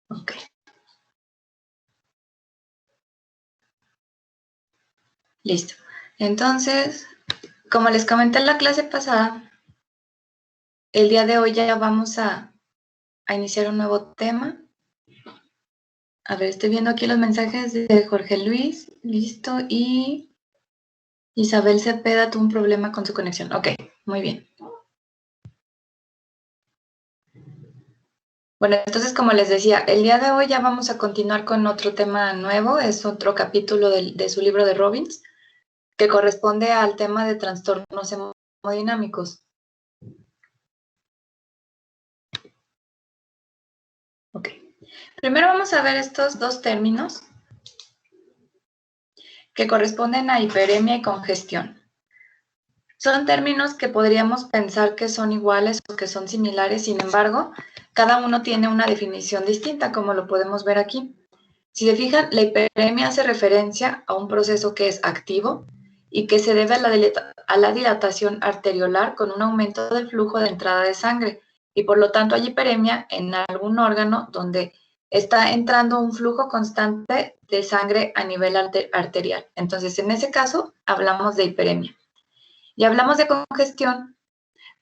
Ok. Listo. Entonces, como les comenté en la clase pasada, el día de hoy ya vamos a iniciar un nuevo tema. A ver, estoy viendo aquí los mensajes de Jorge Luis. Listo. Y Isabel Cepeda tuvo un problema con su conexión. Ok, muy bien. Bueno, entonces, como les decía, el día de hoy ya vamos a continuar con otro tema nuevo. Es otro capítulo de su libro de Robbins, que corresponde al tema de trastornos hemodinámicos. Ok. Primero vamos a ver estos dos términos que corresponden a hiperemia y congestión. Son términos que podríamos pensar que son iguales o que son similares, sin embargo, cada uno tiene una definición distinta, como lo podemos ver aquí. Si se fijan, la hiperemia hace referencia a un proceso que es activo y que se debe a la dilatación arteriolar con un aumento del flujo de entrada de sangre, y por lo tanto hay hiperemia en algún órgano donde está entrando un flujo constante de sangre a nivel arterial. Entonces, en ese caso, hablamos de hiperemia. Y hablamos de congestión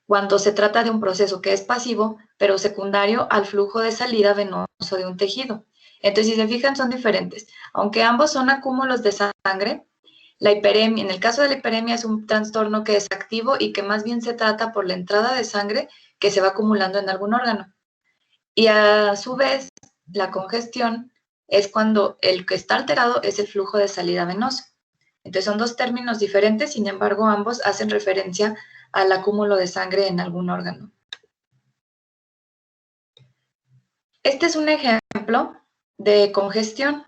cuando se trata de un proceso que es pasivo, pero secundario al flujo de salida venoso de un tejido. Entonces, si se fijan, son diferentes. Aunque ambos son acúmulos de sangre, la hiperemia, en el caso de la hiperemia, es un trastorno que es activo y que más bien se trata por la entrada de sangre que se va acumulando en algún órgano. Y a su vez, la congestión es cuando el que está alterado es el flujo de salida venoso. Entonces son dos términos diferentes, sin embargo, ambos hacen referencia al acúmulo de sangre en algún órgano. Este es un ejemplo de congestión.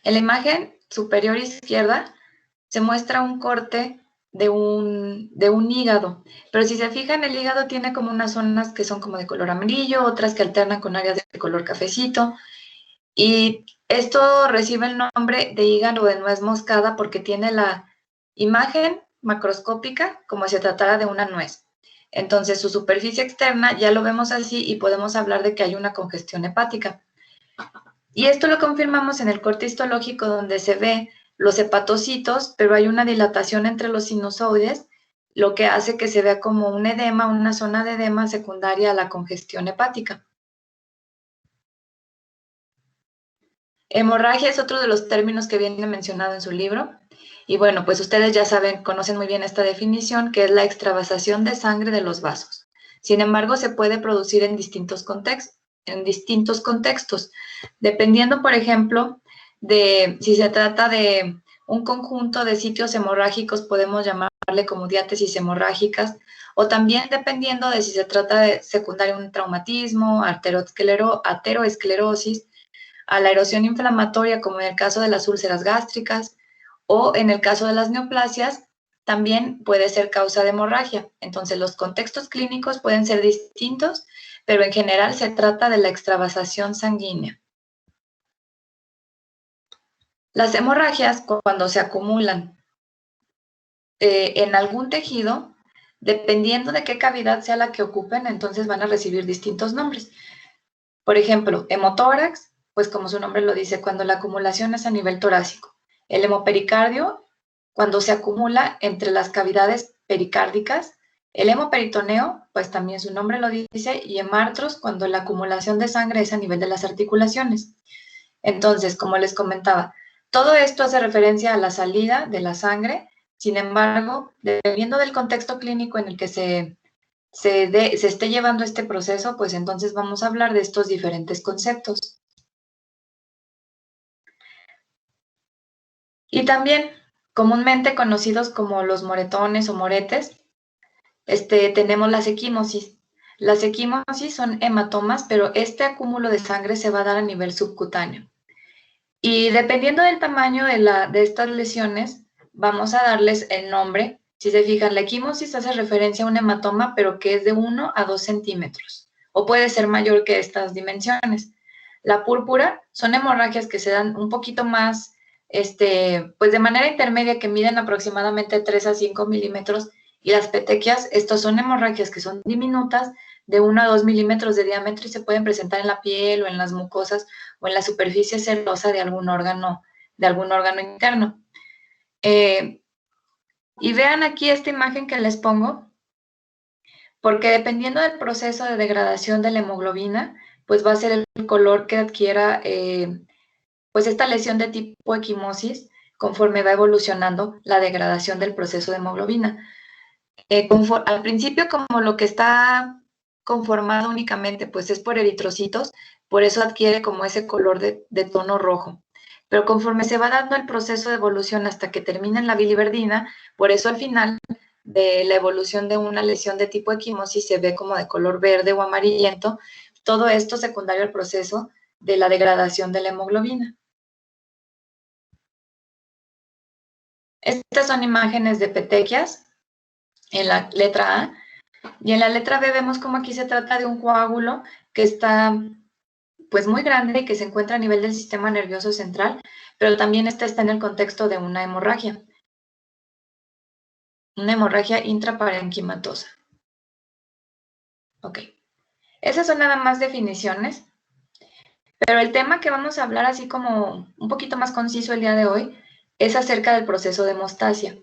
En la imagen superior izquierda se muestra un corte de un hígado, pero si se fijan, el hígado tiene como unas zonas que son como de color amarillo, otras que alternan con áreas de color cafecito, y esto recibe el nombre de hígado de nuez moscada porque tiene la imagen macroscópica como si se tratara de una nuez. Entonces, su superficie externa ya lo vemos así y podemos hablar de que hay una congestión hepática. Y esto lo confirmamos en el corte histológico donde se ve los hepatocitos, pero hay una dilatación entre los sinusoides, lo que hace que se vea como un edema, una zona de edema secundaria a la congestión hepática. Hemorragia es otro de los términos que viene mencionado en su libro. Y bueno, pues ustedes ya saben, conocen muy bien esta definición, que es la extravasación de sangre de los vasos. Sin embargo, se puede producir en distintos contextos, dependiendo, por ejemplo, de si se trata de un conjunto de sitios hemorrágicos, podemos llamarle como diátesis hemorrágicas, o también dependiendo de si se trata de secundario un traumatismo, ateroesclerosis, a la erosión inflamatoria, como en el caso de las úlceras gástricas, o en el caso de las neoplasias, también puede ser causa de hemorragia. Entonces, los contextos clínicos pueden ser distintos, pero en general se trata de la extravasación sanguínea. Las hemorragias, cuando se acumulan en algún tejido, dependiendo de qué cavidad sea la que ocupen, entonces van a recibir distintos nombres. Por ejemplo, hemotórax, pues como su nombre lo dice, cuando la acumulación es a nivel torácico. El hemopericardio, cuando se acumula entre las cavidades pericárdicas. El hemoperitoneo, pues también su nombre lo dice, y hemartros, cuando la acumulación de sangre es a nivel de las articulaciones. Entonces, como les comentaba, todo esto hace referencia a la salida de la sangre. Sin embargo, dependiendo del contexto clínico en el que se esté llevando este proceso, pues entonces vamos a hablar de estos diferentes conceptos. Y también, comúnmente conocidos como los moretones o moretes, tenemos las equimosis. Las equimosis son hematomas, pero este acúmulo de sangre se va a dar a nivel subcutáneo. Y dependiendo del tamaño de estas lesiones, vamos a darles el nombre. Si se fijan, la equimosis hace referencia a un hematoma, pero que es de 1 a 2 centímetros, o puede ser mayor que estas dimensiones. La púrpura son hemorragias que se dan un poquito más, pues de manera intermedia, que miden aproximadamente 3 a 5 milímetros, y las petequias, estos son hemorragias que son diminutas, de 1 a 2 milímetros de diámetro y se pueden presentar en la piel o en las mucosas o en la superficie serosa de algún órgano interno. Y vean aquí esta imagen que les pongo, porque dependiendo del proceso de degradación de la hemoglobina, pues va a ser el color que adquiera pues esta lesión de tipo equimosis conforme va evolucionando la degradación del proceso de hemoglobina. Al principio, como lo que está conformado únicamente pues es por eritrocitos, por eso adquiere como ese color de tono rojo. Pero conforme se va dando el proceso de evolución hasta que termina en la biliverdina, por eso al final de la evolución de una lesión de tipo equimosis se ve como de color verde o amarillento, todo esto secundario al proceso de la degradación de la hemoglobina. Estas son imágenes de petequias en la letra A, y en la letra B vemos como aquí se trata de un coágulo que está pues muy grande y que se encuentra a nivel del sistema nervioso central, pero también está en el contexto de una hemorragia intraparenquimatosa. Ok, esas son nada más definiciones, pero el tema que vamos a hablar así como un poquito más conciso el día de hoy es acerca del proceso de hemostasia.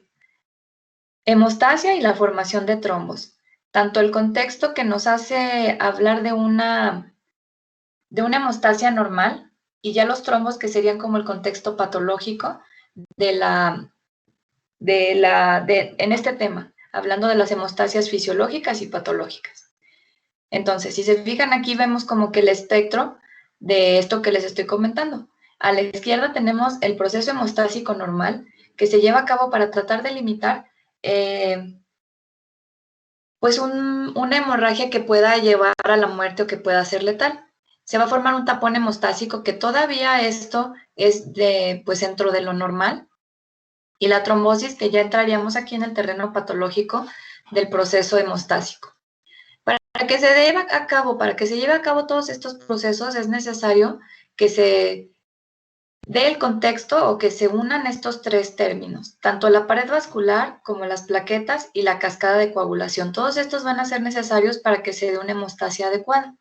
Hemostasia y la formación de trombos. Tanto el contexto que nos hace hablar de una hemostasia normal y ya los trombos que serían como el contexto patológico en este tema, hablando de las hemostasias fisiológicas y patológicas. Entonces, si se fijan aquí vemos como que el espectro de esto que les estoy comentando. A la izquierda tenemos el proceso hemostásico normal que se lleva a cabo para tratar de limitar pues una hemorragia que pueda llevar a la muerte o que pueda ser letal. Se va a formar un tapón hemostásico que todavía esto es pues dentro de lo normal, y la trombosis que ya entraríamos aquí en el terreno patológico del proceso hemostásico. Para que se lleve a cabo todos estos procesos es necesario que se dé el contexto o que se unan estos tres términos, tanto la pared vascular como las plaquetas y la cascada de coagulación. Todos estos van a ser necesarios para que se dé una hemostasia adecuada.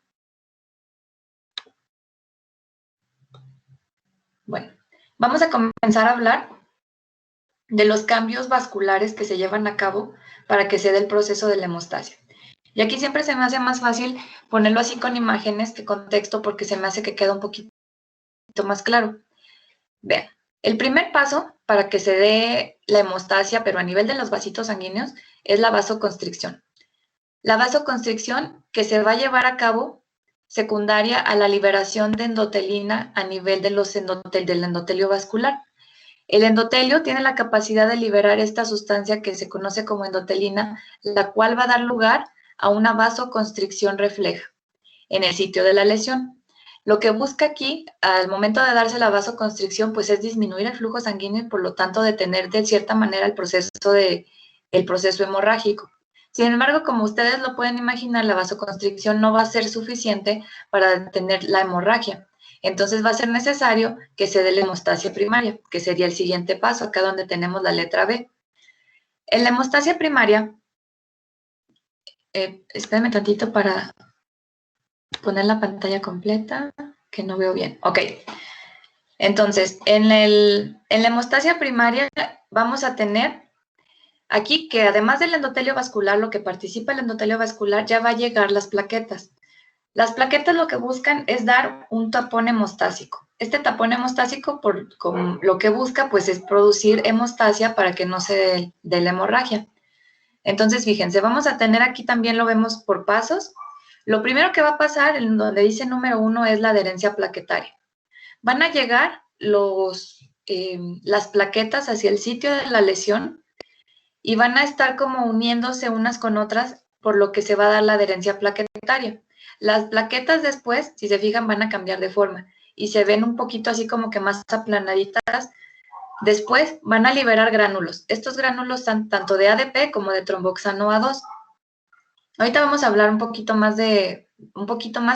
Bueno, vamos a comenzar a hablar de los cambios vasculares que se llevan a cabo para que se dé el proceso de la hemostasia. Y aquí siempre se me hace más fácil ponerlo así con imágenes que con texto porque se me hace que queda un poquito más claro. Vean, el primer paso para que se dé la hemostasia, pero a nivel de los vasitos sanguíneos, es la vasoconstricción. La vasoconstricción que se va a llevar a cabo secundaria a la liberación de endotelina a nivel del endotelio vascular. El endotelio tiene la capacidad de liberar esta sustancia que se conoce como endotelina, la cual va a dar lugar a una vasoconstricción refleja en el sitio de la lesión. Lo que busca aquí, al momento de darse la vasoconstricción, pues es disminuir el flujo sanguíneo y por lo tanto detener de cierta manera el proceso hemorrágico. Sin embargo, como ustedes lo pueden imaginar, la vasoconstricción no va a ser suficiente para detener la hemorragia. Entonces va a ser necesario que se dé la hemostasia primaria, que sería el siguiente paso, acá donde tenemos la letra B. En la hemostasia primaria, espérenme tantito para poner la pantalla completa, que no veo bien. Ok. Entonces, en la hemostasia primaria vamos a tener aquí que además del endotelio vascular, lo que participa el endotelio vascular, ya va a llegar las plaquetas. Las plaquetas lo que buscan es dar un tapón hemostásico. Este tapón hemostásico lo que busca pues es producir hemostasia para que no se dé la hemorragia. Entonces, fíjense, vamos a tener aquí también lo vemos por pasos. Lo primero que va a pasar, en donde dice número 1, es la adherencia plaquetaria. Van a llegar las plaquetas hacia el sitio de la lesión y van a estar como uniéndose unas con otras, por lo que se va a dar la adherencia plaquetaria. Las plaquetas después, si se fijan, van a cambiar de forma y se ven un poquito así como que más aplanaditas. Después van a liberar gránulos. Estos gránulos son tanto de ADP como de tromboxano A2. Ahorita vamos a hablar un poquito más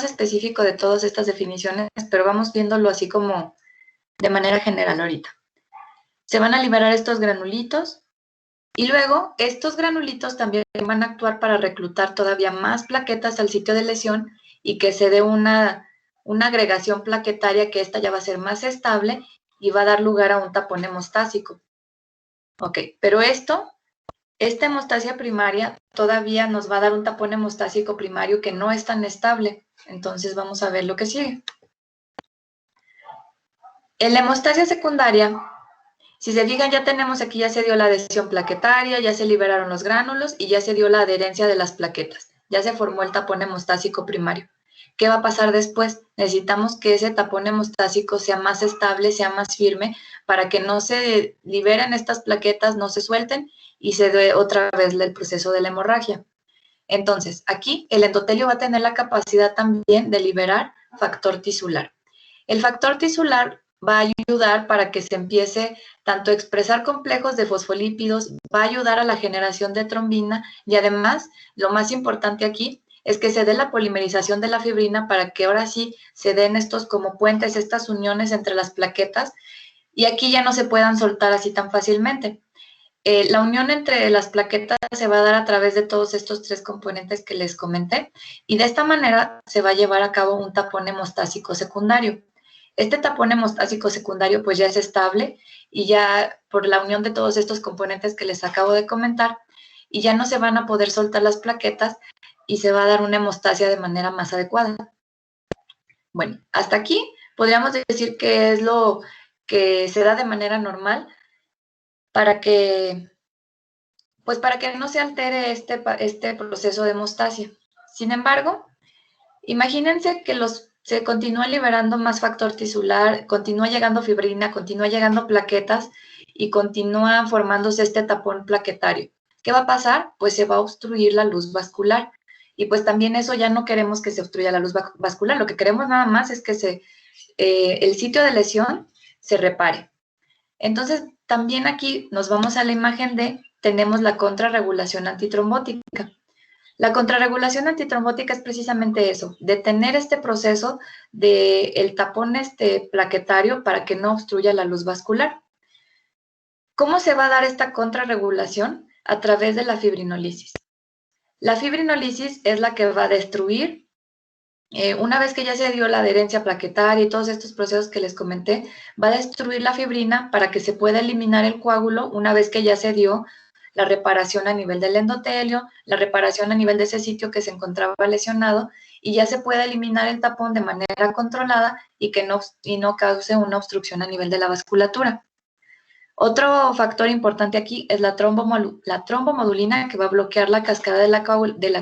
específico de todas estas definiciones, pero vamos viéndolo así como de manera general ahorita. Se van a liberar estos granulitos Y luego, estos granulitos también van a actuar para reclutar todavía más plaquetas al sitio de lesión y que se dé una agregación plaquetaria, que esta ya va a ser más estable y va a dar lugar a un tapón hemostásico. Ok, pero esta hemostasia primaria todavía nos va a dar un tapón hemostásico primario que no es tan estable. Entonces vamos a ver lo que sigue. En la hemostasia secundaria, si se fijan, ya tenemos aquí, ya se dio la adhesión plaquetaria, ya se liberaron los gránulos y ya se dio la adherencia de las plaquetas. Ya se formó el tapón hemostásico primario. ¿Qué va a pasar después? Necesitamos que ese tapón hemostásico sea más estable, sea más firme, para que no se liberen estas plaquetas, no se suelten y se dé otra vez el proceso de la hemorragia. Entonces, aquí el endotelio va a tener la capacidad también de liberar factor tisular. El factor tisular va a ayudar para que se empiece tanto a expresar complejos de fosfolípidos, va a ayudar a la generación de trombina y además, lo más importante aquí, es que se dé la polimerización de la fibrina para que ahora sí se den estos como puentes, estas uniones entre las plaquetas y aquí ya no se puedan soltar así tan fácilmente. La unión entre las plaquetas se va a dar a través de todos estos tres componentes que les comenté y de esta manera se va a llevar a cabo un tapón hemostásico secundario. Este tapón hemostásico secundario pues ya es estable y ya por la unión de todos estos componentes que les acabo de comentar y ya no se van a poder soltar las plaquetas y se va a dar una hemostasia de manera más adecuada. Bueno, hasta aquí podríamos decir que es lo que se da de manera normal para que no se altere este proceso de hemostasia. Sin embargo, imagínense que se continúa liberando más factor tisular, continúa llegando fibrina, continúa llegando plaquetas y continúa formándose este tapón plaquetario. ¿Qué va a pasar? Pues se va a obstruir la luz vascular. Y pues también eso ya no queremos que se obstruya la luz vascular, lo que queremos nada más es que el sitio de lesión se repare. Entonces, también aquí nos vamos a la imagen tenemos la contrarregulación antitrombótica. La contrarregulación antitrombótica es precisamente eso, detener este proceso del tapón plaquetario para que no obstruya la luz vascular. ¿Cómo se va a dar esta contrarregulación? A través de la fibrinolisis. La fibrinolisis es la que va a destruir, una vez que ya se dio la adherencia plaquetaria y todos estos procesos que les comenté, va a destruir la fibrina para que se pueda eliminar el coágulo una vez que ya se dio la reparación a nivel del endotelio, la reparación a nivel de ese sitio que se encontraba lesionado y ya se puede eliminar el tapón de manera controlada y no cause una obstrucción a nivel de la vasculatura. Otro factor importante aquí es la trombomodulina, que va a bloquear la cascada de la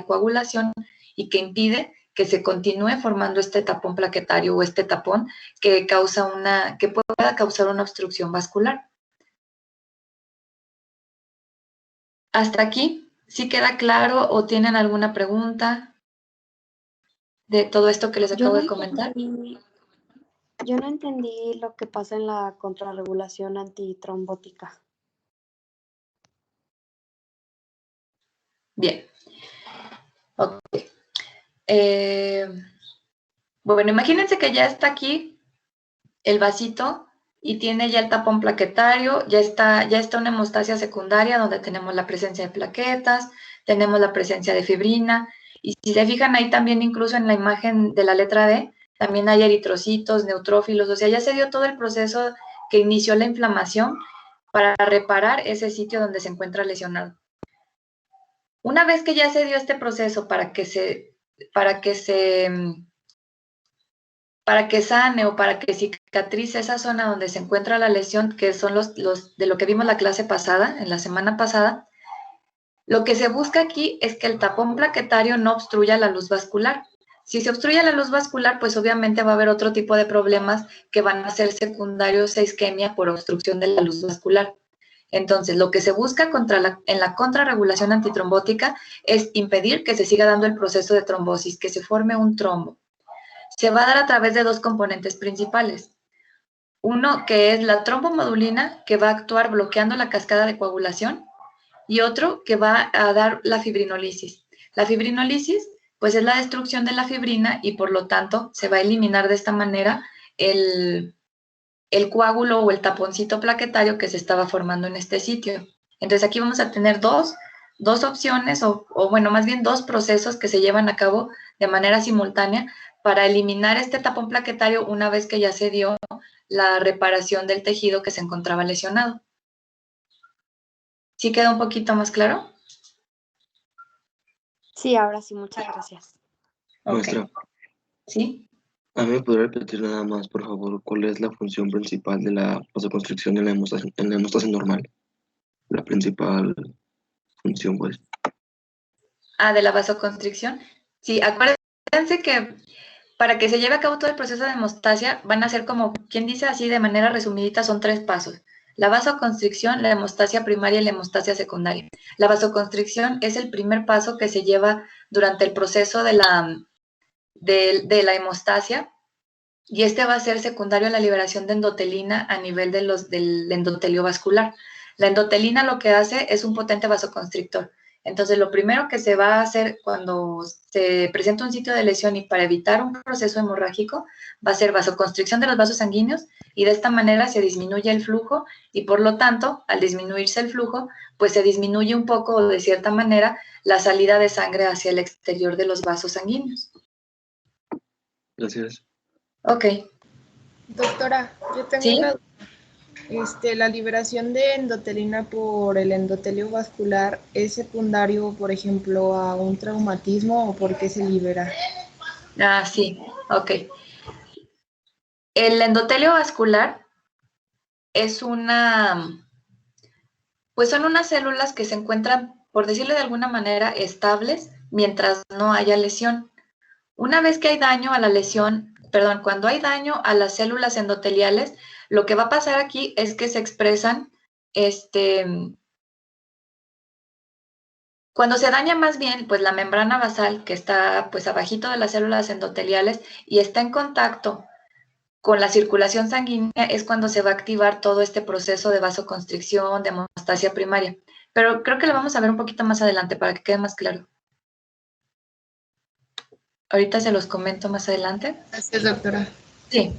coagulación y que impide que se continúe formando este tapón plaquetario o este tapón que pueda causar una obstrucción vascular. ¿Hasta aquí sí queda claro o tienen alguna pregunta de todo esto que les acabo de comentar? Yo no entendí lo que pasa en la contrarregulación antitrombótica. Bien. Ok. Bueno, imagínense que ya está aquí el vasito y tiene ya el tapón plaquetario, ya está una hemostasia secundaria donde tenemos la presencia de plaquetas, tenemos la presencia de fibrina, y si se fijan ahí también incluso en la imagen de la letra D, también hay eritrocitos, neutrófilos, o sea, ya se dio todo el proceso que inició la inflamación para reparar ese sitio donde se encuentra lesionado. Una vez que ya se dio este proceso para que sane o para que cicatrice esa zona donde se encuentra la lesión, que son los de lo que vimos la clase pasada, en la semana pasada, lo que se busca aquí es que el tapón plaquetario no obstruya la luz vascular. Si se obstruye la luz vascular, pues obviamente va a haber otro tipo de problemas que van a ser secundarios a isquemia por obstrucción de la luz vascular. Entonces, lo que se busca en la contrarregulación antitrombótica es impedir que se siga dando el proceso de trombosis, que se forme un trombo. Se va a dar a través de dos componentes principales. Uno que es la trombomodulina, que va a actuar bloqueando la cascada de coagulación, y otro que va a dar la fibrinolisis. La fibrinolisis, pues es la destrucción de la fibrina y por lo tanto se va a eliminar de esta manera el coágulo o el taponcito plaquetario que se estaba formando en este sitio. Entonces aquí vamos a tener dos opciones, o bueno, más bien dos procesos que se llevan a cabo de manera simultánea para eliminar este tapón plaquetario una vez que ya se dio la reparación del tejido que se encontraba lesionado. ¿Sí queda un poquito más claro? Sí, ahora sí, muchas gracias. Maestra, ¿Sí? ¿a mí me podría repetir nada más, por favor, cuál es la función principal de la vasoconstricción en la hemostasia normal? La principal función, pues. De la vasoconstricción. Sí, acuérdense que para que se lleve a cabo todo el proceso de hemostasia, van a ser como, quien dice así de manera resumidita, son 3 pasos. La vasoconstricción, la hemostasia primaria y la hemostasia secundaria. La vasoconstricción es el primer paso que se lleva durante el proceso de la hemostasia, y este va a ser secundario a la liberación de endotelina a nivel del endotelio vascular. La endotelina lo que hace es un potente vasoconstrictor. Entonces, lo primero que se va a hacer cuando se presenta un sitio de lesión y para evitar un proceso hemorrágico, va a ser vasoconstricción de los vasos sanguíneos, y de esta manera se disminuye el flujo, y por lo tanto, al disminuirse el flujo, pues se disminuye un poco, o de cierta manera, la salida de sangre hacia el exterior de los vasos sanguíneos. Gracias. Ok. Doctora, yo tengo ¿Sí? una duda. La liberación de endotelina por el endotelio vascular es secundario, por ejemplo, a un traumatismo, o por qué se libera? Sí, ok. El endotelio vascular es pues son unas células que se encuentran, por decirlo de alguna manera, estables mientras no haya lesión. Una vez que hay daño a la lesión, perdón, cuando hay daño a las células endoteliales, lo que va a pasar aquí es que se expresan, cuando se daña más bien, pues la membrana basal, que está pues abajito de las células endoteliales y está en contacto con la circulación sanguínea, es cuando se va a activar todo este proceso de vasoconstricción, de hemostasia primaria. Pero creo que lo vamos a ver un poquito más adelante para que quede más claro. Ahorita se los comento más adelante. Gracias, doctora. Sí.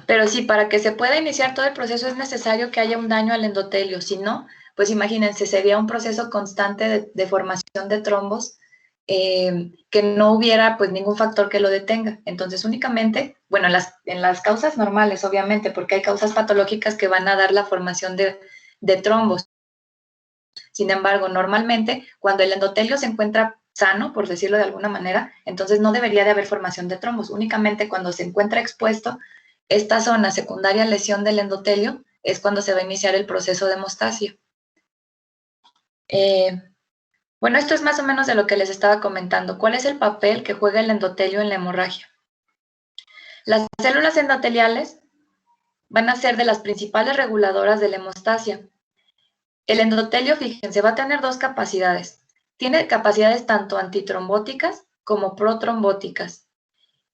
Pero sí, para que se pueda iniciar todo el proceso es necesario que haya un daño al endotelio. Si no, pues imagínense, sería un proceso constante de formación de trombos, que no hubiera pues ningún factor que lo detenga. Entonces únicamente, bueno, en las causas normales, obviamente, porque hay causas patológicas que van a dar la formación de trombos. Sin embargo, normalmente, cuando el endotelio se encuentra sano, por decirlo de alguna manera, entonces no debería de haber formación de trombos. Únicamente cuando se encuentra expuesto esta zona secundaria lesión del endotelio es cuando se va a iniciar el proceso de hemostasia. Bueno, esto es más o menos de lo que les estaba comentando. ¿Cuál es el papel que juega el endotelio en la hemorragia? Las células endoteliales van a ser de las principales reguladoras de la hemostasia. El endotelio, fíjense, va a tener dos capacidades. Tiene capacidades tanto antitrombóticas como protrombóticas.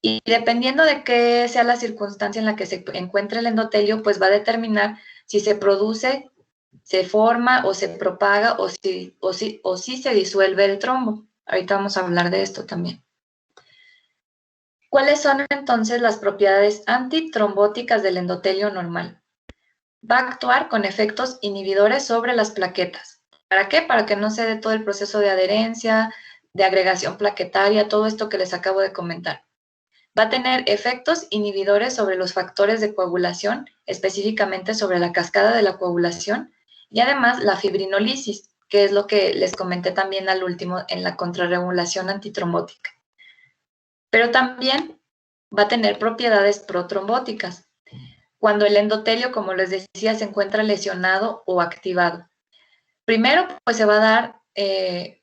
Y dependiendo de qué sea la circunstancia en la que se encuentre el endotelio, pues va a determinar si se produce, se forma o se propaga o si se disuelve el trombo. Ahorita vamos a hablar de esto también. ¿Cuáles son entonces las propiedades antitrombóticas del endotelio normal? Va a actuar con efectos inhibidores sobre las plaquetas. ¿Para qué? Para que no se dé todo el proceso de adherencia, de agregación plaquetaria, todo esto que les acabo de comentar. Va a tener efectos inhibidores sobre los factores de coagulación, específicamente sobre la cascada de la coagulación, y además la fibrinolisis, que es lo que les comenté también al último en la contrarregulación antitrombótica. Pero también va a tener propiedades protrombóticas, cuando el endotelio, como les decía, se encuentra lesionado o activado. Primero, pues se va a dar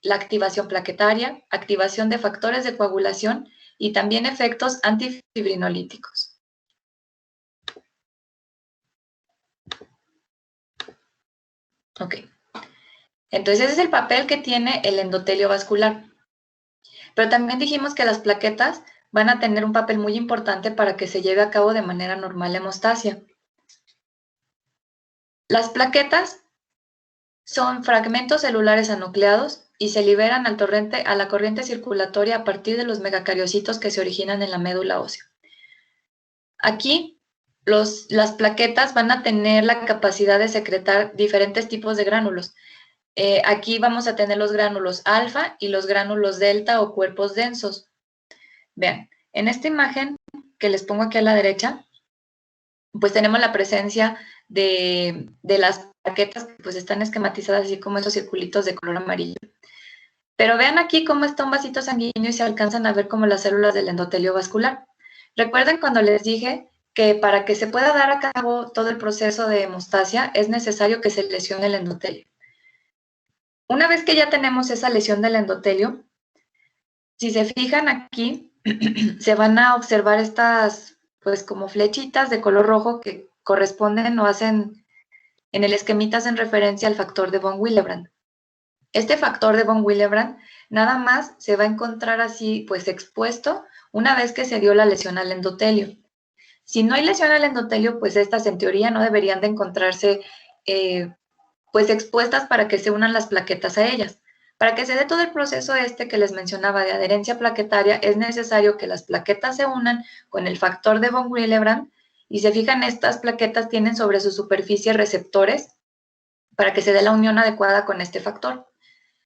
la activación plaquetaria, activación de factores de coagulación y también efectos antifibrinolíticos. Ok. Entonces, ese es el papel que tiene el endotelio vascular. Pero también dijimos que las plaquetas van a tener un papel muy importante para que se lleve a cabo de manera normal la hemostasia. Las plaquetas son fragmentos celulares anucleados y se liberan a la corriente circulatoria a partir de los megacariocitos que se originan en la médula ósea. Aquí las plaquetas van a tener la capacidad de secretar diferentes tipos de gránulos. Aquí vamos a tener los gránulos alfa y los gránulos delta o cuerpos densos. Vean, en esta imagen que les pongo aquí a la derecha, pues tenemos la presencia de las plaquetas que pues están esquematizadas así como esos circulitos de color amarillo. Pero vean aquí cómo está un vasito sanguíneo y se alcanzan a ver como las células del endotelio vascular. Recuerden cuando les dije que para que se pueda dar a cabo todo el proceso de hemostasia es necesario que se lesione el endotelio. Una vez que ya tenemos esa lesión del endotelio, si se fijan aquí, se van a observar estas, pues como flechitas de color rojo que corresponden o hacen, en el esquemita hacen referencia al factor de von Willebrand. Este factor de von Willebrand nada más se va a encontrar así, pues expuesto una vez que se dio la lesión al endotelio. Si no hay lesión al endotelio, pues estas en teoría no deberían de encontrarse pues expuestas para que se unan las plaquetas a ellas. Para que se dé todo el proceso que les mencionaba de adherencia plaquetaria, es necesario que las plaquetas se unan con el factor de von Willebrand y se fijan, estas plaquetas tienen sobre su superficie receptores para que se dé la unión adecuada con este factor.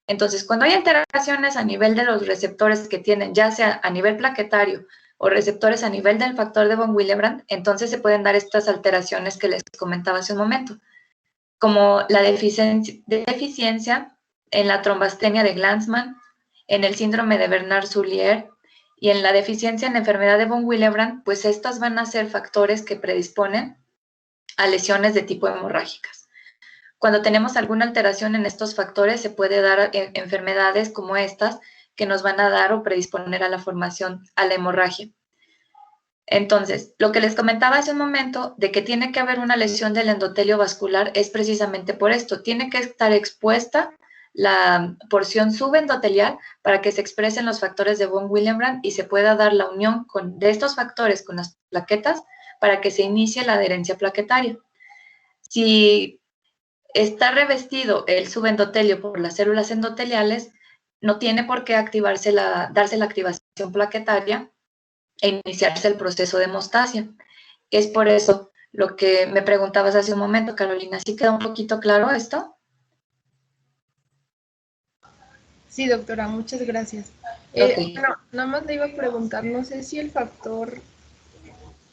Entonces, cuando hay alteraciones a nivel de los receptores que tienen, ya sea a nivel plaquetario o receptores a nivel del factor de von Willebrand, entonces se pueden dar estas alteraciones que les comentaba hace un momento, como la deficiencia en la trombastenia de Glanzmann, en el síndrome de Bernard-Soulier y en la deficiencia en la enfermedad de von Willebrand, pues estas van a ser factores que predisponen a lesiones de tipo hemorrágicas. Cuando tenemos alguna alteración en estos factores, se puede dar enfermedades como estas que nos van a dar o predisponer a la formación, a la hemorragia. Entonces, lo que les comentaba hace un momento de que tiene que haber una lesión del endotelio vascular es precisamente por esto. Tiene que estar expuesta la porción subendotelial para que se expresen los factores de von Willebrand y se pueda dar la unión de estos factores con las plaquetas para que se inicie la adherencia plaquetaria. Si está revestido el subendotelio por las células endoteliales, no tiene por qué darse la activación plaquetaria e iniciarse el proceso de hemostasia. Es por eso lo que me preguntabas hace un momento, Carolina. ¿Sí queda un poquito claro esto? Sí, doctora, muchas gracias. Okay. Bueno, nada más le iba a preguntar, no sé si el factor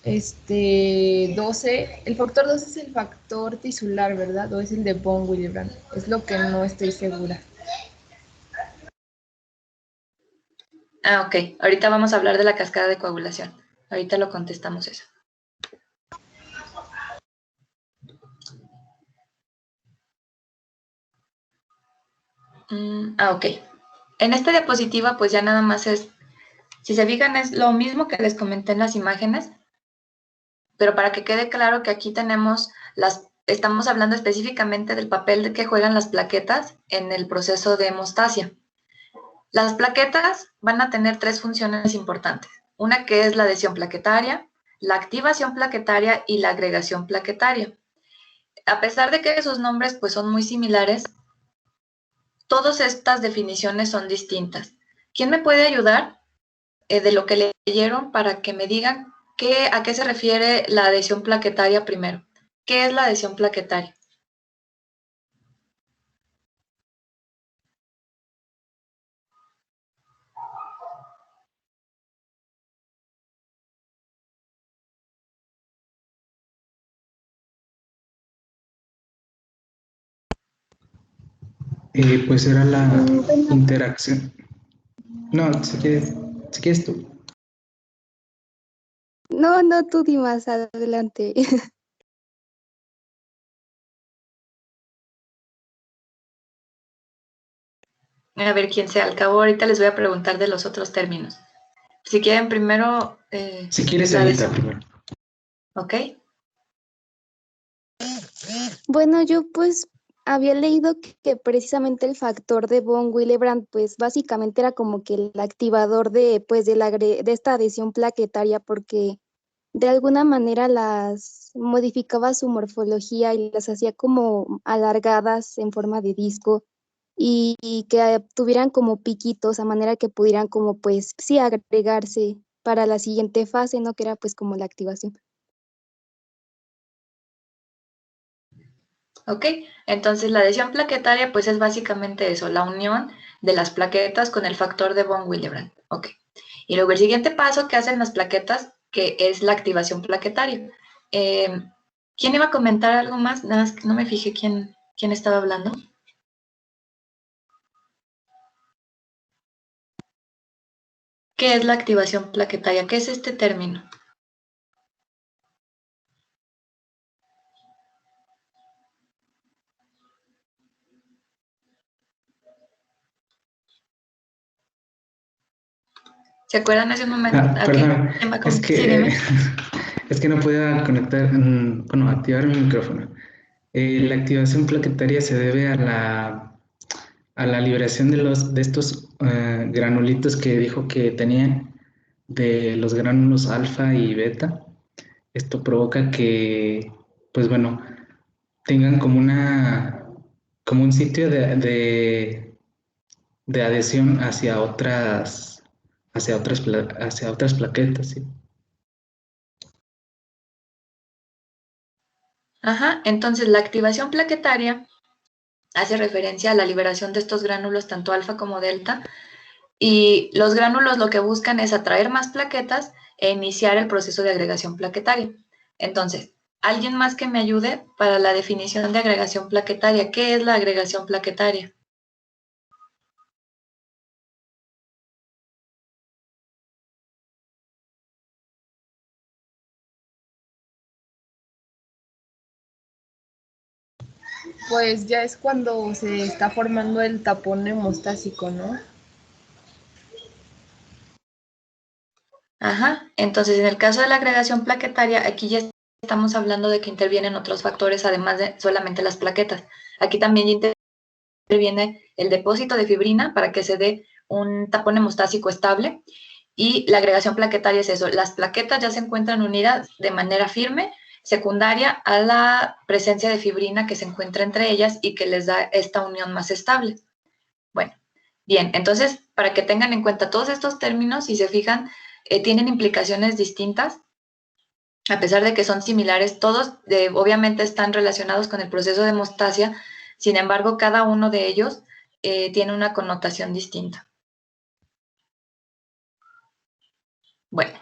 12, el factor 12 es el factor tisular, ¿verdad? ¿O es el de von Willebrand? Es lo que no estoy segura. Ok. Ahorita vamos a hablar de la cascada de coagulación. Ahorita lo contestamos eso. Ok. En esta diapositiva, pues ya nada más es, si se fijan, es lo mismo que les comenté en las imágenes, pero para que quede claro que aquí tenemos estamos hablando específicamente del papel que juegan las plaquetas en el proceso de hemostasia. Las plaquetas van a tener tres funciones importantes. Una que es la adhesión plaquetaria, la activación plaquetaria y la agregación plaquetaria. A pesar de que sus nombres pues, son muy similares, todas estas definiciones son distintas. ¿Quién me puede ayudar de lo que leyeron para que me digan a qué se refiere la adhesión plaquetaria primero? ¿Qué es la adhesión plaquetaria? Pues era la interacción. No, si quieres tú. No, tú Dimas, adelante. A ver quién sea. Al cabo, ahorita les voy a preguntar de los otros términos. Si quieren primero... si quieres ahorita primero. ¿Ok? Bueno, yo pues había leído que precisamente el factor de von Willebrand pues básicamente era como que el activador de esta adhesión plaquetaria porque de alguna manera las modificaba su morfología y las hacía como alargadas en forma de disco y que tuvieran como piquitos a manera que pudieran como pues sí agregarse para la siguiente fase, ¿no? Que era pues como la activación. ¿Ok? Entonces la adhesión plaquetaria pues es básicamente eso, la unión de las plaquetas con el factor de von Willebrand. ¿Ok? Y luego el siguiente paso que hacen las plaquetas, que es la activación plaquetaria. ¿Quién iba a comentar algo más? Nada más que no me fijé quién estaba hablando. ¿Qué es la activación plaquetaria? ¿Qué es este término? ¿Se acuerdan hace un momento? Perdón, es Sí, dime. que, es que no podía conectar, bueno, activar mi micrófono. La activación plaquetaria se debe a la liberación de estos granulitos que dijo que tenían, de los gránulos alfa y beta. Esto provoca que, pues bueno, tengan como un sitio de adhesión hacia otras plaquetas, ¿sí? Ajá, entonces la activación plaquetaria hace referencia a la liberación de estos gránulos, tanto alfa como delta, y los gránulos lo que buscan es atraer más plaquetas e iniciar el proceso de agregación plaquetaria. Entonces, ¿alguien más que me ayude para la definición de agregación plaquetaria? ¿Qué es la agregación plaquetaria? Pues ya es cuando se está formando el tapón hemostásico, ¿no? Ajá, entonces en el caso de la agregación plaquetaria, aquí ya estamos hablando de que intervienen otros factores además de solamente las plaquetas. Aquí también interviene el depósito de fibrina para que se dé un tapón hemostásico estable, y la agregación plaquetaria es eso, las plaquetas ya se encuentran unidas de manera firme, secundaria a la presencia de fibrina que se encuentra entre ellas y que les da esta unión más estable. Bueno, bien, entonces para que tengan en cuenta todos estos términos, si se fijan, tienen implicaciones distintas, a pesar de que son similares, todos obviamente están relacionados con el proceso de hemostasia, sin embargo, cada uno de ellos tiene una connotación distinta. Bueno,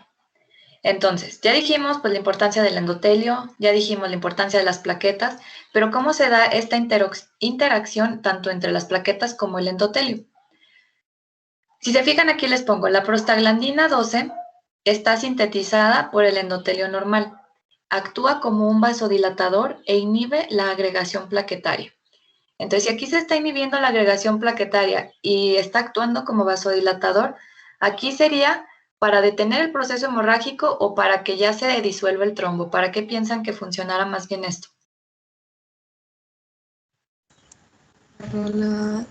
entonces, ya dijimos pues la importancia del endotelio, ya dijimos la importancia de las plaquetas, pero ¿cómo se da esta interacción tanto entre las plaquetas como el endotelio? Si se fijan aquí les pongo, la prostaglandina 12 está sintetizada por el endotelio normal, actúa como un vasodilatador e inhibe la agregación plaquetaria. Entonces, si aquí se está inhibiendo la agregación plaquetaria y está actuando como vasodilatador, aquí sería para detener el proceso hemorrágico o para que ya se disuelva el trombo. ¿Para qué piensan que funcionara más bien esto? Para la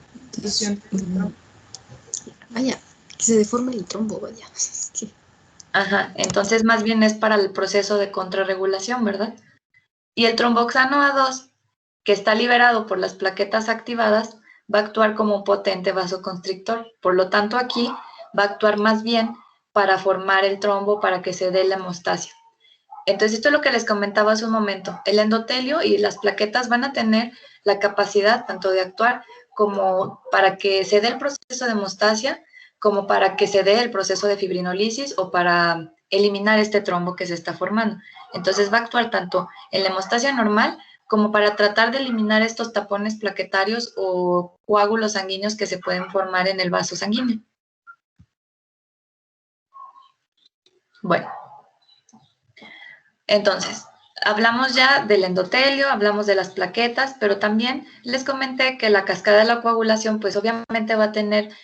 vaya, que se deforme el trombo, vaya. Ajá, entonces más bien es para el proceso de contrarregulación, ¿verdad? Y el tromboxano A2, que está liberado por las plaquetas activadas, va a actuar como un potente vasoconstrictor. Por lo tanto, aquí va a actuar más bien para formar el trombo, para que se dé la hemostasia. Entonces, esto es lo que les comentaba hace un momento. El endotelio y las plaquetas van a tener la capacidad tanto de actuar como para que se dé el proceso de hemostasia, como para que se dé el proceso de fibrinolisis o para eliminar este trombo que se está formando. Entonces, va a actuar tanto en la hemostasia normal como para tratar de eliminar estos tapones plaquetarios o coágulos sanguíneos que se pueden formar en el vaso sanguíneo. Bueno, entonces, hablamos ya del endotelio, hablamos de las plaquetas, pero también les comenté que la cascada de la coagulación, pues obviamente va a tener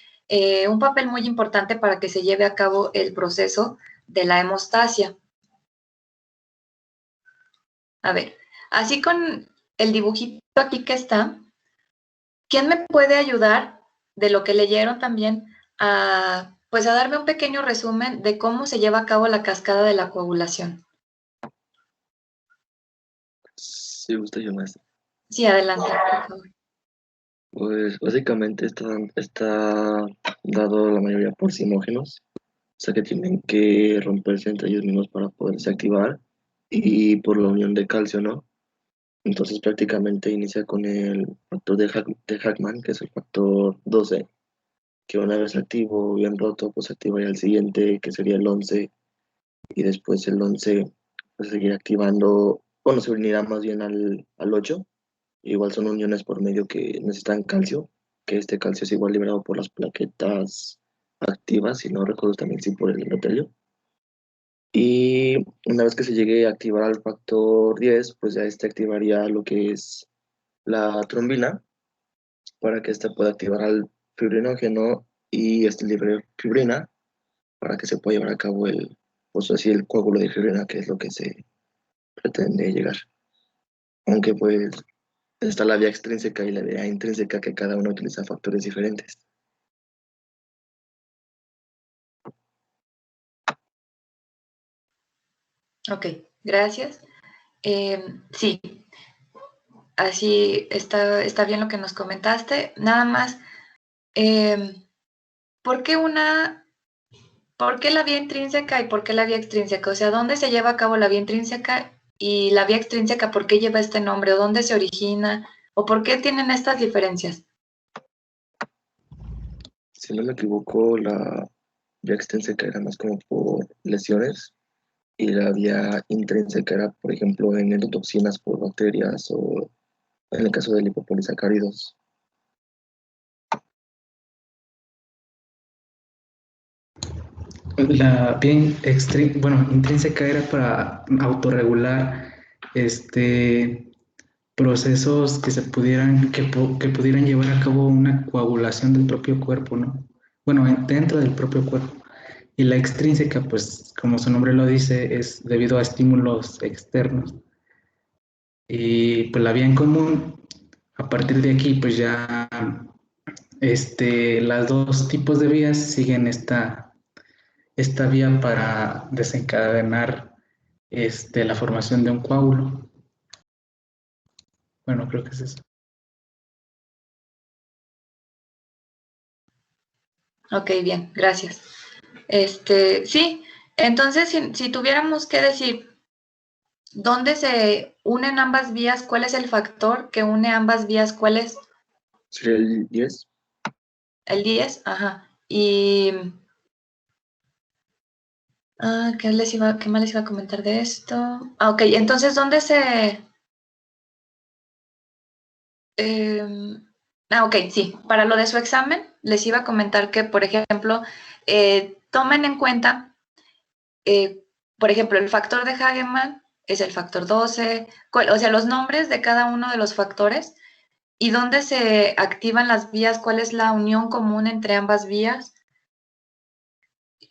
un papel muy importante para que se lleve a cabo el proceso de la hemostasia. A ver, así con el dibujito aquí que está, ¿quién me puede ayudar de lo que leyeron también pues a darme un pequeño resumen de cómo se lleva a cabo la cascada de la coagulación? Si gusta yo, maestra. Sí, adelante, por favor. Pues básicamente está dado la mayoría por simógenos, o sea que tienen que romperse entre ellos mismos para poderse activar, y por la unión de calcio, ¿no? Entonces prácticamente inicia con el factor de Hackman, que es el factor 12, que una vez activo, bien roto, pues activaría el siguiente, que sería el 11, y después el 11 pues seguir activando, bueno, se unirá más bien al 8. Igual son uniones por medio que necesitan calcio, que este calcio es igual liberado por las plaquetas activas, si no recuerdo también sí por el endotelio. Y una vez que se llegue a activar al factor 10, pues ya este activaría lo que es la trombina, para que ésta pueda activar al fibrinógeno y este libre fibrina, para que se pueda llevar a cabo pues así el coágulo de fibrina, que es lo que se pretende llegar. Aunque pues está la vía extrínseca y la vía intrínseca, que cada uno utiliza factores diferentes. Ok, gracias. Sí, así está bien lo que nos comentaste. Nada más, ¿por qué la vía intrínseca y por qué la vía extrínseca? O sea, ¿dónde se lleva a cabo la vía intrínseca y la vía extrínseca? ¿Por qué lleva este nombre? ¿O dónde se origina? ¿O por qué tienen estas diferencias? Si no me equivoco, la vía extrínseca era más como por lesiones y la vía intrínseca era, por ejemplo, en endotoxinas por bacterias o en el caso de lipopolisacáridos. La bien intrínseca era para autorregular procesos que que pudieran llevar a cabo una coagulación del propio cuerpo, ¿no? Bueno, dentro del propio cuerpo. Y la extrínseca, pues, como su nombre lo dice, es debido a estímulos externos. Y pues la vía en común, a partir de aquí, pues ya las dos tipos de vías siguen esta vía para desencadenar la formación de un coágulo. Bueno, creo que es eso. Ok, bien, gracias. Sí, entonces si tuviéramos que decir dónde se unen ambas vías, ¿cuál es el factor que une ambas vías? ¿Cuál es? ¿Sería el 10? El 10, ajá. Y, ¿qué más les iba a comentar de esto? Ok, entonces, ¿dónde se...? Ok, sí, para lo de su examen, les iba a comentar que, por ejemplo, tomen en cuenta, por ejemplo, el factor de Hageman es el factor 12, o sea, los nombres de cada uno de los factores y dónde se activan las vías, cuál es la unión común entre ambas vías.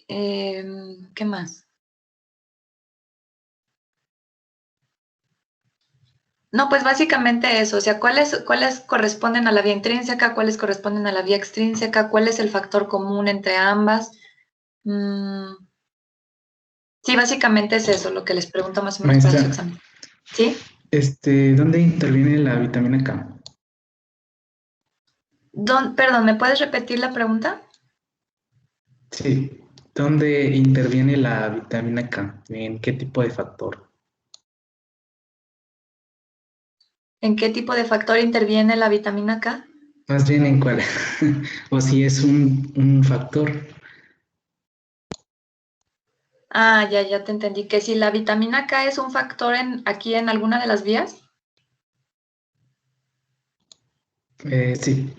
¿Qué más? No, pues básicamente eso, o sea, ¿cuáles corresponden a la vía intrínseca, cuáles corresponden a la vía extrínseca, cuál es el factor común entre ambas? Sí, básicamente es eso lo que les pregunto más o menos para su Maestra, examen. ¿Sí? ¿dónde interviene la vitamina K? Perdón, ¿me puedes repetir la pregunta? Sí, ¿dónde interviene la vitamina K? ¿En qué tipo de factor? ¿En qué tipo de factor interviene la vitamina K? Más bien en cuál, o si es un factor. Ya te entendí. Que si la vitamina K es un factor aquí en alguna de las vías. Sí.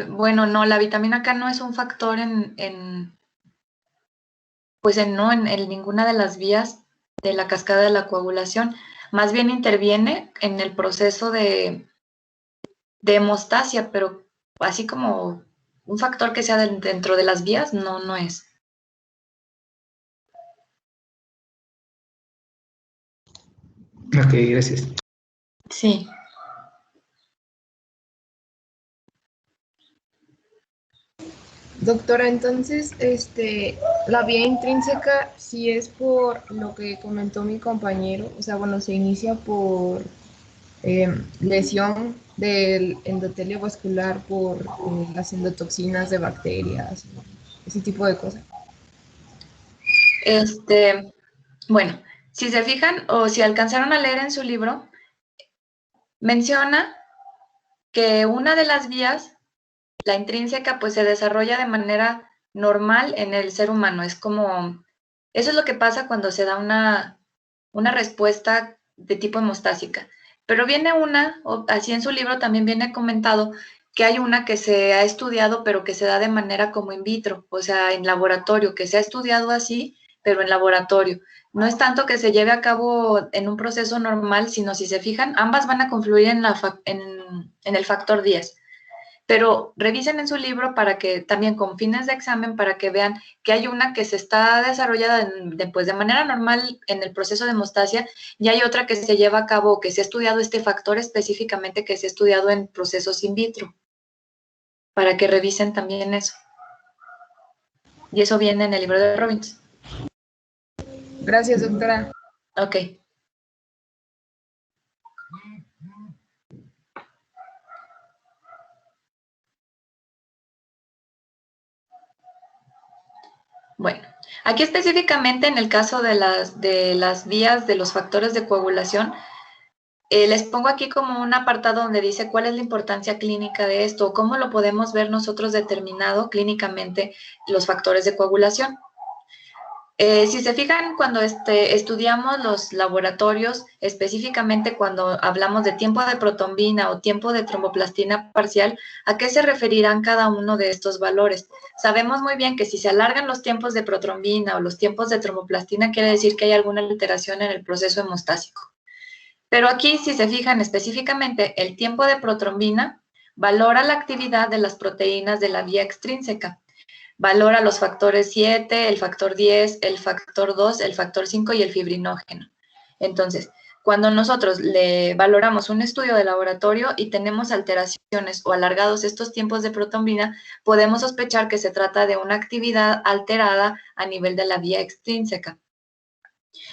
Bueno, no, la vitamina K no es un factor en ninguna de las vías de la cascada de la coagulación. Más bien interviene en el proceso de hemostasia, pero así como un factor que sea dentro de las vías, no es. Ok, gracias. Sí. Doctora, entonces, la vía intrínseca sí es por lo que comentó mi compañero, o sea, bueno, se inicia por lesión del endotelio vascular por las endotoxinas de bacterias, ese tipo de cosas. Bueno, Si se fijan o si alcanzaron a leer en su libro, menciona que una de las vías, la intrínseca, pues se desarrolla de manera normal en el ser humano. Es como, eso es lo que pasa cuando se da una respuesta de tipo hemostásica. Pero viene una, o así en su libro también viene comentado, que hay una que se ha estudiado, pero que se da de manera como in vitro, o sea, en laboratorio, que se ha estudiado así, pero en laboratorio. No es tanto que se lleve a cabo en un proceso normal, sino si se fijan, ambas van a confluir en el factor 10. Pero revisen en su libro para que también con fines de examen, para que vean que hay una que se está desarrollada pues de manera normal en el proceso de hemostasia y hay otra que se lleva a cabo, que se ha estudiado este factor específicamente, que se ha estudiado en procesos in vitro, para que revisen también eso. Y eso viene en el libro de Robbins. Gracias, doctora. Ok. Bueno, aquí específicamente en el caso de las vías de los factores de coagulación, les pongo aquí como un apartado donde dice cuál es la importancia clínica de esto, o cómo lo podemos ver nosotros determinado clínicamente los factores de coagulación. Si se fijan, cuando estudiamos los laboratorios, específicamente cuando hablamos de tiempo de protrombina o tiempo de tromboplastina parcial, ¿a qué se referirán cada uno de estos valores? Sabemos muy bien que si se alargan los tiempos de protrombina o los tiempos de tromboplastina, quiere decir que hay alguna alteración en el proceso hemostásico. Pero aquí, si se fijan específicamente, el tiempo de protrombina valora la actividad de las proteínas de la vía extrínseca. Valora los factores 7, el factor 10, el factor 2, el factor 5 y el fibrinógeno. Entonces, cuando nosotros le valoramos un estudio de laboratorio y tenemos alteraciones o alargados estos tiempos de protrombina, podemos sospechar que se trata de una actividad alterada a nivel de la vía extrínseca.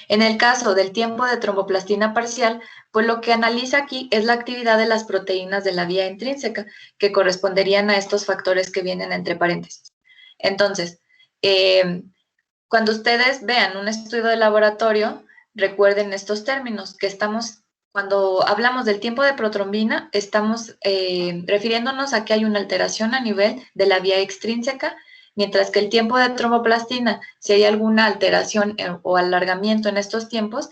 En el caso del tiempo de tromboplastina parcial, pues lo que analiza aquí es la actividad de las proteínas de la vía intrínseca, que corresponderían a estos factores que vienen entre paréntesis. Entonces, cuando ustedes vean un estudio de laboratorio, recuerden estos términos, que cuando hablamos del tiempo de protrombina, estamos refiriéndonos a que hay una alteración a nivel de la vía extrínseca, mientras que el tiempo de tromboplastina, si hay alguna alteración o alargamiento en estos tiempos,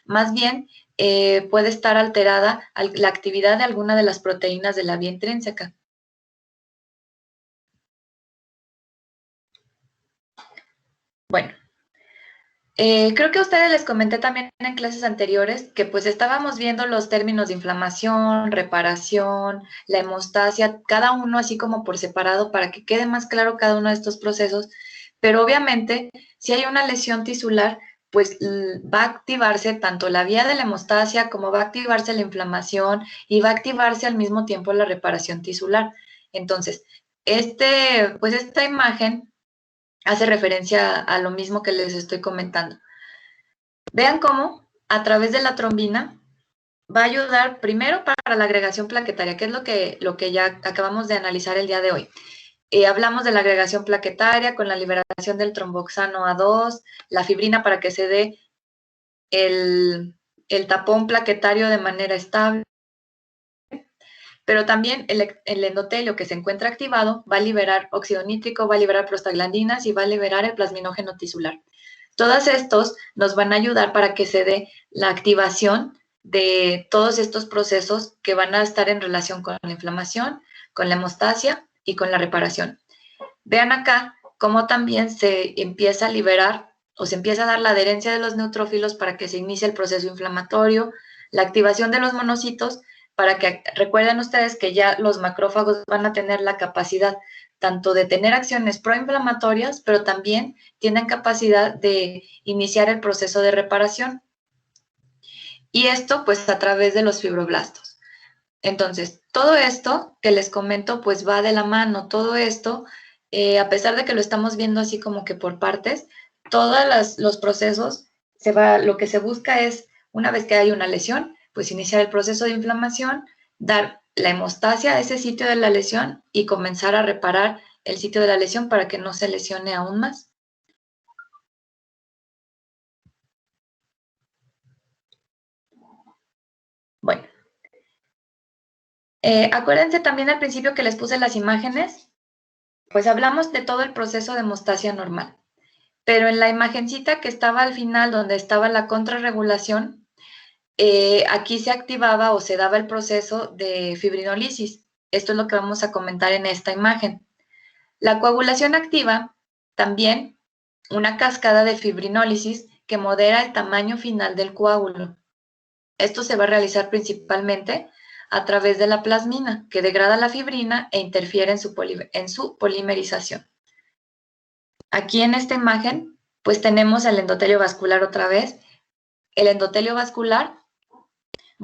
más bien puede estar alterada la actividad de alguna de las proteínas de la vía intrínseca. Bueno, creo que a ustedes les comenté también en clases anteriores que pues estábamos viendo los términos de inflamación, reparación, la hemostasia, cada uno así como por separado para que quede más claro cada uno de estos procesos, pero obviamente si hay una lesión tisular, pues va a activarse tanto la vía de la hemostasia como va a activarse la inflamación y va a activarse al mismo tiempo la reparación tisular. Entonces, pues esta imagen hace referencia a lo mismo que les estoy comentando. Vean cómo a través de la trombina va a ayudar primero para la agregación plaquetaria, que es lo que ya acabamos de analizar el día de hoy. Hablamos de la agregación plaquetaria con la liberación del tromboxano A2, la fibrina para que se dé el tapón plaquetario de manera estable, pero también el endotelio que se encuentra activado va a liberar óxido nítrico, va a liberar prostaglandinas y va a liberar el plasminógeno tisular. Todos estos nos van a ayudar para que se dé la activación de todos estos procesos que van a estar en relación con la inflamación, con la hemostasia y con la reparación. Vean acá cómo también se empieza a liberar o se empieza a dar la adherencia de los neutrófilos para que se inicie el proceso inflamatorio, la activación de los monocitos, para que recuerden ustedes que ya los macrófagos van a tener la capacidad tanto de tener acciones proinflamatorias, pero también tienen capacidad de iniciar el proceso de reparación. Y esto pues a través de los fibroblastos. Entonces, todo esto que les comento pues va de la mano, todo esto, a pesar de que lo estamos viendo así como que por partes, todos los procesos, lo que se busca es, una vez que hay una lesión, pues iniciar el proceso de inflamación, dar la hemostasia a ese sitio de la lesión y comenzar a reparar el sitio de la lesión para que no se lesione aún más. Acuérdense también al principio que les puse las imágenes, pues hablamos de todo el proceso de hemostasia normal. Pero en la imagencita que estaba al final, donde estaba la contrarregulación, aquí se activaba o se daba el proceso de fibrinolisis. Esto es lo que vamos a comentar en esta imagen. La coagulación activa también una cascada de fibrinólisis que modera el tamaño final del coágulo. Esto se va a realizar principalmente a través de la plasmina, que degrada la fibrina e interfiere en su polimerización. Aquí en esta imagen, pues tenemos el endotelio vascular otra vez. El endotelio vascular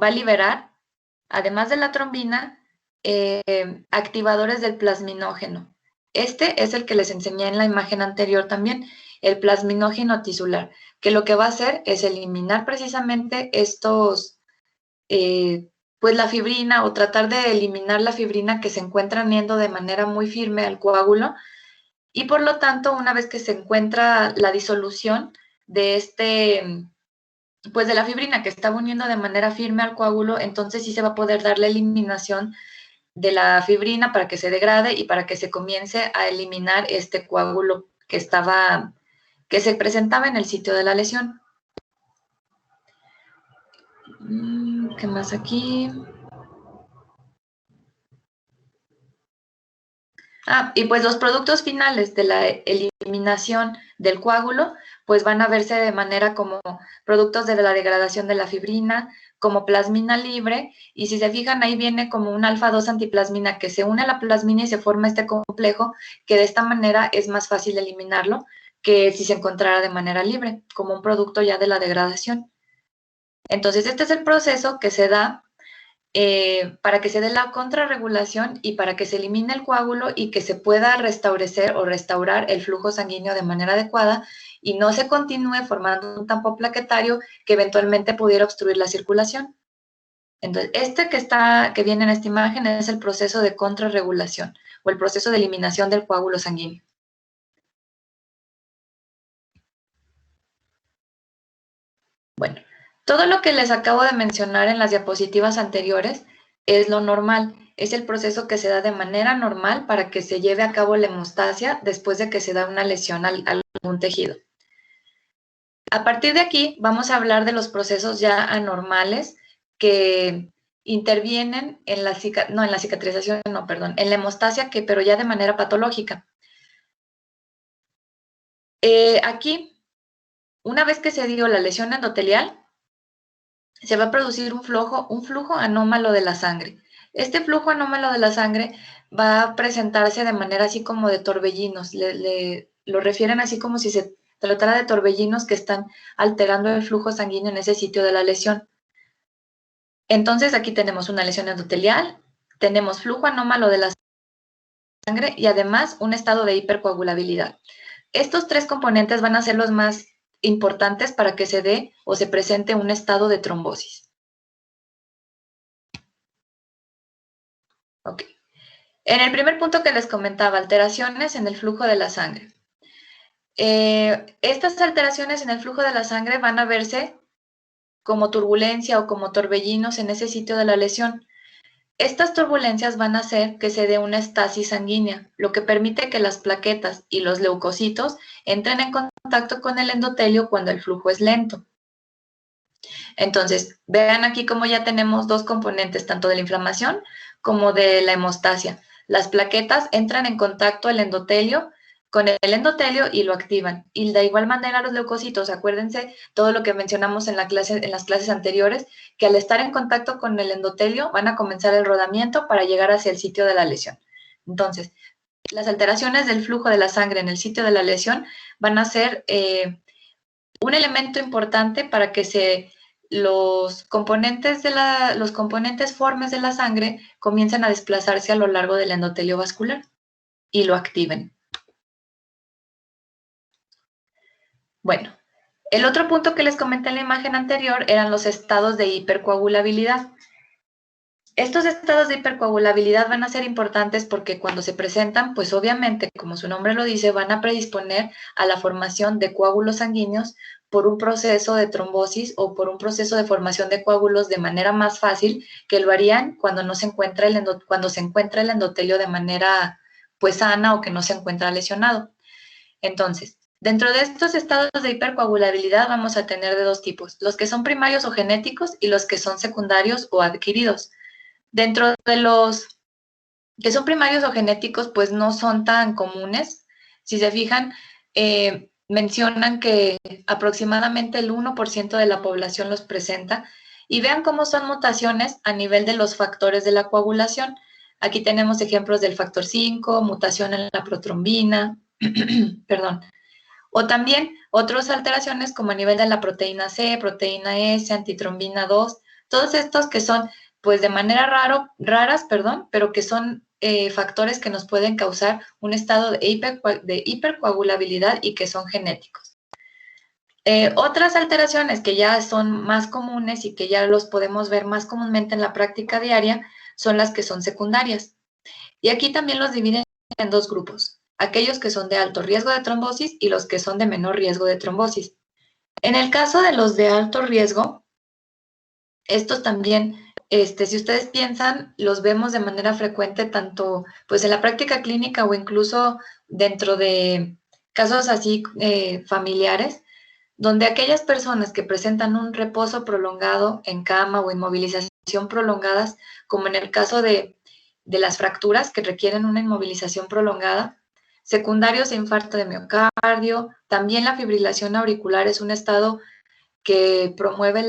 va a liberar, además de la trombina, activadores del plasminógeno. Este es el que les enseñé en la imagen anterior también, el plasminógeno tisular, que lo que va a hacer es eliminar precisamente estos, pues la fibrina, o tratar de eliminar la fibrina que se encuentra uniendo de manera muy firme al coágulo, y por lo tanto, una vez que se encuentra la disolución de pues de la fibrina que está uniendo de manera firme al coágulo, entonces sí se va a poder dar la eliminación de la fibrina para que se degrade y para que se comience a eliminar este coágulo que se presentaba en el sitio de la lesión. ¿Qué más aquí? Y pues los productos finales de la eliminación del coágulo, pues van a verse de manera como productos de la degradación de la fibrina, como plasmina libre, y si se fijan ahí viene como un alfa-2 antiplasmina que se une a la plasmina y se forma este complejo, que de esta manera es más fácil eliminarlo que si se encontrara de manera libre, como un producto ya de la degradación. Entonces, este es el proceso que se da para que se dé la contrarregulación y para que se elimine el coágulo y que se pueda restablecer o restaurar el flujo sanguíneo de manera adecuada y no se continúe formando un tampón plaquetario que eventualmente pudiera obstruir la circulación. Entonces, que viene en esta imagen es el proceso de contrarregulación o el proceso de eliminación del coágulo sanguíneo. Bueno, todo lo que les acabo de mencionar en las diapositivas anteriores es lo normal, es el proceso que se da de manera normal para que se lleve a cabo la hemostasia después de que se da una lesión a algún tejido. A partir de aquí vamos a hablar de los procesos ya anormales que intervienen en la cicatrización, en la hemostasia, pero ya de manera patológica. Aquí, una vez que se dio la lesión endotelial, se va a producir un flujo anómalo de la sangre. Este flujo anómalo de la sangre va a presentarse de manera así como de torbellinos. Lo refieren así como si se tratara de torbellinos que están alterando el flujo sanguíneo en ese sitio de la lesión. Entonces aquí tenemos una lesión endotelial, tenemos flujo anómalo de la sangre y además un estado de hipercoagulabilidad. Estos tres componentes van a ser los más importantes para que se dé o se presente un estado de trombosis. Ok. En el primer punto que les comentaba, alteraciones en el flujo de la sangre. Estas alteraciones en el flujo de la sangre van a verse como turbulencia o como torbellinos en ese sitio de la lesión. Estas turbulencias van a hacer que se dé una estasis sanguínea, lo que permite que las plaquetas y los leucocitos entren en contacto con el endotelio cuando el flujo es lento. Entonces, vean aquí cómo ya tenemos dos componentes, tanto de la inflamación como de la hemostasia. Las plaquetas entran en contacto con el endotelio y lo activan. Y de igual manera los leucocitos, acuérdense todo lo que mencionamos en las clases anteriores, que al estar en contacto con el endotelio van a comenzar el rodamiento para llegar hacia el sitio de la lesión. Entonces, las alteraciones del flujo de la sangre en el sitio de la lesión van a ser un elemento importante para que los componentes formes de la sangre comiencen a desplazarse a lo largo del endotelio vascular y lo activen. Bueno, el otro punto que les comenté en la imagen anterior eran los estados de hipercoagulabilidad. Estos estados de hipercoagulabilidad van a ser importantes porque cuando se presentan, pues obviamente, como su nombre lo dice, van a predisponer a la formación de coágulos sanguíneos por un proceso de trombosis o por un proceso de formación de coágulos de manera más fácil que lo harían cuando no se encuentra cuando se encuentra el endotelio de manera pues sana o que no se encuentra lesionado. Entonces, dentro de estos estados de hipercoagulabilidad vamos a tener de dos tipos, los que son primarios o genéticos y los que son secundarios o adquiridos. Dentro de los que son primarios o genéticos, pues no son tan comunes. Si se fijan, mencionan que aproximadamente el 1% de la población los presenta y vean cómo son mutaciones a nivel de los factores de la coagulación. Aquí tenemos ejemplos del factor 5, mutación en la protrombina, perdón. O también otras alteraciones como a nivel de la proteína C, proteína S, antitrombina 2, todos estos que son pues de manera raras, pero que son factores que nos pueden causar un estado de hipercoagulabilidad y que son genéticos. Otras alteraciones que ya son más comunes y que ya los podemos ver más comúnmente en la práctica diaria son las que son secundarias. Y aquí también los dividen en dos grupos, aquellos que son de alto riesgo de trombosis y los que son de menor riesgo de trombosis. En el caso de los de alto riesgo, estos también, si ustedes piensan, los vemos de manera frecuente tanto pues en la práctica clínica o incluso dentro de casos así familiares, donde aquellas personas que presentan un reposo prolongado en cama o inmovilización prolongadas, como en el caso de las fracturas que requieren una inmovilización prolongada, secundarios a infarto de miocardio, también la fibrilación auricular es un estado que promueve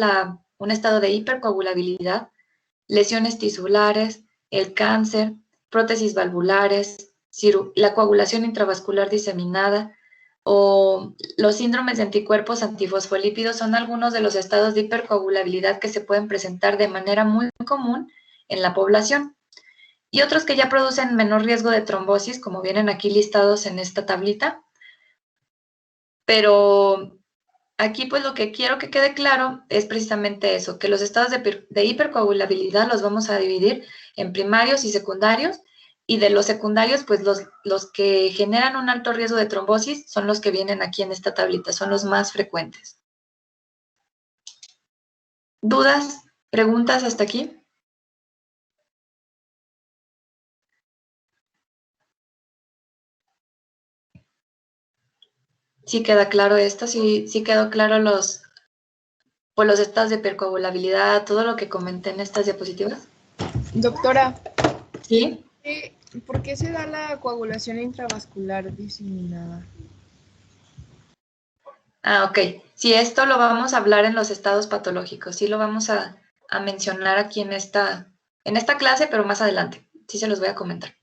un estado de hipercoagulabilidad, lesiones tisulares, el cáncer, prótesis valvulares, la coagulación intravascular diseminada o los síndromes de anticuerpos antifosfolípidos son algunos de los estados de hipercoagulabilidad que se pueden presentar de manera muy común en la población. Y otros que ya producen menor riesgo de trombosis, como vienen aquí listados en esta tablita. Pero aquí pues lo que quiero que quede claro es precisamente eso, que los estados de hipercoagulabilidad los vamos a dividir en primarios y secundarios, y de los secundarios pues los que generan un alto riesgo de trombosis son los que vienen aquí en esta tablita, son los más frecuentes. ¿Dudas? ¿Preguntas hasta aquí? ¿Sí queda claro esto? ¿Sí quedó claro los estados de hipercoagulabilidad, todo lo que comenté en estas diapositivas? Doctora, ¿Sí? ¿por qué se da la coagulación intravascular diseminada? Ah, ok. Sí, esto lo vamos a hablar en los estados patológicos. Sí lo vamos a mencionar aquí en esta clase, pero más adelante. Sí se los voy a comentar.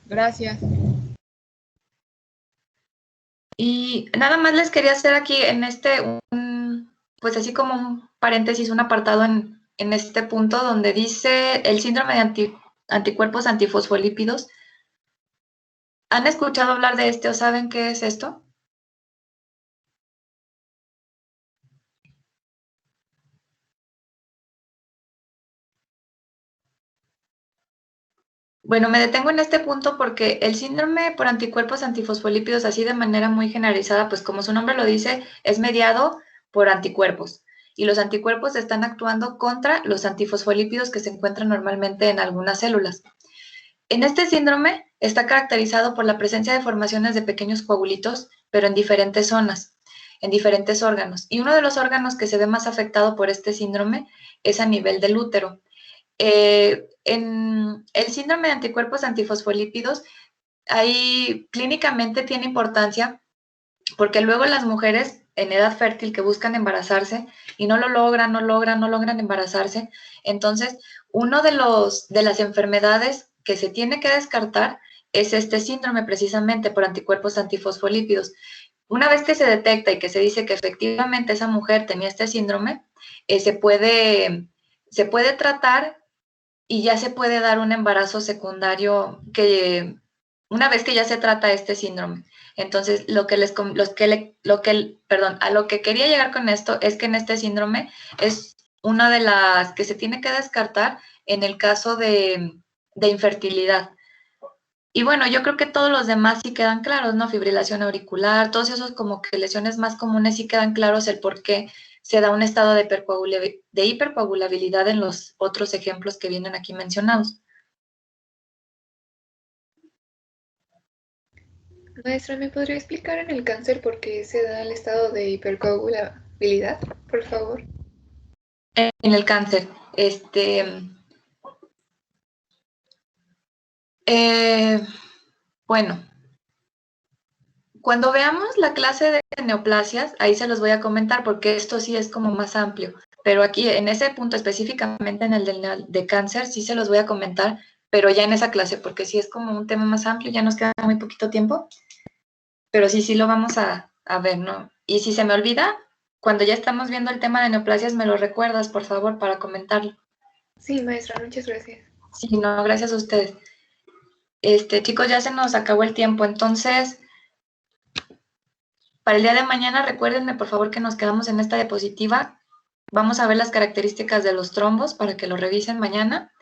Gracias. Y nada más les quería hacer aquí en pues así como un paréntesis, un apartado en este punto donde dice el síndrome de anticuerpos antifosfolípidos. ¿Han escuchado hablar de este o saben qué es esto? Bueno, me detengo en este punto porque el síndrome por anticuerpos antifosfolípidos, así de manera muy generalizada, pues como su nombre lo dice, es mediado por anticuerpos. Y los anticuerpos están actuando contra los antifosfolípidos que se encuentran normalmente en algunas células. En este síndrome está caracterizado por la presencia de formaciones de pequeños coagulitos, pero en diferentes zonas, en diferentes órganos. Y uno de los órganos que se ve más afectado por este síndrome es a nivel del útero. En el síndrome de anticuerpos antifosfolípidos, ahí clínicamente tiene importancia porque luego las mujeres en edad fértil que buscan embarazarse y no logran embarazarse, entonces uno de las enfermedades que se tiene que descartar es este síndrome precisamente por anticuerpos antifosfolípidos. Una vez que se detecta y que se dice que efectivamente esa mujer tenía este síndrome, se puede tratar y ya se puede dar un embarazo secundario una vez que ya se trata este síndrome. Entonces, a lo que quería llegar con esto es que en este síndrome es una de las que se tiene que descartar en el caso de infertilidad. Y bueno, yo creo que todos los demás sí quedan claros, ¿no? Fibrilación auricular, todos esos como que lesiones más comunes sí quedan claros el por qué se da un estado de hipercoagulabilidad en los otros ejemplos que vienen aquí mencionados. Maestra, ¿me podría explicar en el cáncer por qué se da el estado de hipercoagulabilidad, por favor? En el cáncer, bueno, cuando veamos la clase de neoplasias, ahí se los voy a comentar porque esto sí es como más amplio, pero aquí en ese punto específicamente en el de cáncer sí se los voy a comentar, pero ya en esa clase porque sí es como un tema más amplio, ya nos queda muy poquito tiempo, pero sí lo vamos a ver, ¿no? Y si se me olvida, cuando ya estamos viendo el tema de neoplasias, me lo recuerdas, por favor, para comentarlo. Sí, maestra, muchas gracias. Sí, no, gracias a ustedes. Chicos, ya se nos acabó el tiempo, entonces, para el día de mañana, recuérdenme, por favor, que nos quedamos en esta diapositiva. Vamos a ver las características de los trombos para que lo revisen mañana.